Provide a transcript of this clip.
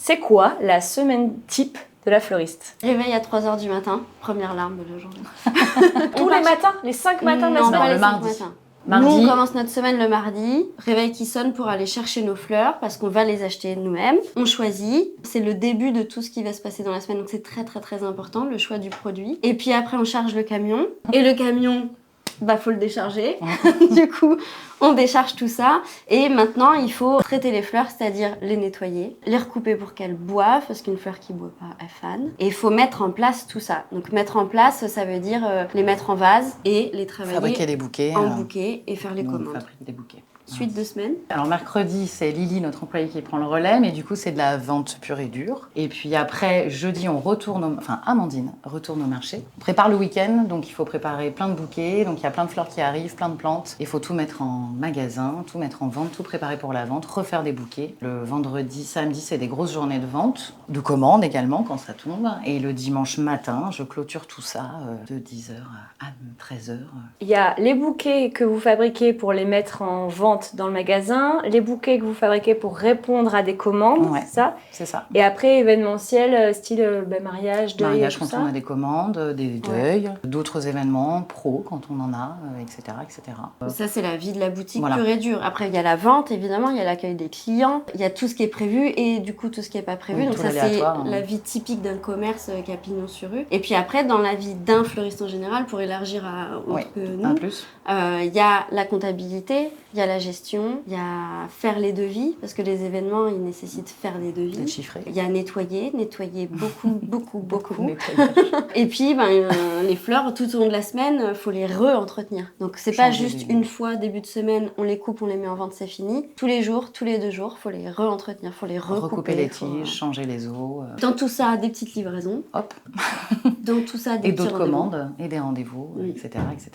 C'est quoi la semaine type de la fleuriste? Réveil à 3h du matin, première larme de la journée. Tous les matins? Les 5 matins de la Non, semaine? pas les le 5 mardi. matins. Mardi. Nous, on commence notre semaine le mardi. Réveil qui sonne pour aller chercher nos fleurs parce qu'on va les acheter nous-mêmes. On choisit. C'est le début de tout ce qui va se passer dans la semaine. Donc, c'est très, très, très important, le choix du produit. Et puis après, on charge le camion. Et le camion, faut le décharger. Du coup, on décharge tout ça. Et maintenant, il faut traiter les fleurs, c'est-à-dire les nettoyer, les recouper pour qu'elles boivent, parce qu'une fleur qui ne boit pas, elle fane. Et il faut mettre en place tout ça. Donc, mettre en place, ça veut dire les mettre en vase et les travailler Fabriquer des bouquets. en bouquet et faire les Nous, on commandes. fabrique des bouquets. Suite de semaine. Alors mercredi, c'est Lily, notre employée, qui prend le relais, mais du coup, c'est de la vente pure et dure. Et puis après, jeudi, Amandine retourne au marché. On prépare le week-end, donc il faut préparer plein de bouquets. Donc il y a plein de fleurs qui arrivent, plein de plantes. Il faut tout mettre en magasin, tout mettre en vente, tout préparer pour la vente, refaire des bouquets. Le vendredi, samedi, c'est des grosses journées de vente, de commandes également quand ça tombe. Et le dimanche matin, je clôture tout ça de 10h à 13h. Il y a les bouquets que vous fabriquez pour les mettre en vente dans le magasin, les bouquets que vous fabriquez pour répondre à des commandes, Ouais. c'est ça? C'est ça. Et après, événementiel, style mariage, deuil, Mariage tout quand ça. on a des commandes, des deuils, d'autres événements pro quand on en a, etc. etc. Ça, c'est la vie de la boutique Voilà. pure et dure. Après, il y a la vente, évidemment, il y a l'accueil des clients, il y a tout ce qui est prévu et du coup, tout ce qui n'est pas prévu. Oui, Donc tout ça, c'est l'aléatoire, hein. la vie typique d'un commerce qui a pignon sur rue. Et puis après, dans la vie d'un fleuriste en général, pour élargir à autre Ouais, que un nous, plus. il y a la comptabilité, il y a la gestion, il y a faire les devis, parce que les événements, ils nécessitent faire des devis. D'être chiffré. Il y a nettoyer beaucoup, beaucoup. Nettoyage. Et puis, les fleurs, tout au long de la semaine, il faut les re-entretenir. Donc, c'est pas Changer juste les- une fois, début de semaine, on les coupe, on les met en vente, c'est fini. Tous les jours, tous les 2 jours, il faut les re-entretenir, il faut les recouper. Recouper les faut- tiges, changer les os, Dans tout ça, des petites livraisons. hop. Dans tout ça, des Et petits d'autres rendez-vous. commandes, et des rendez-vous, Oui. etc., etc.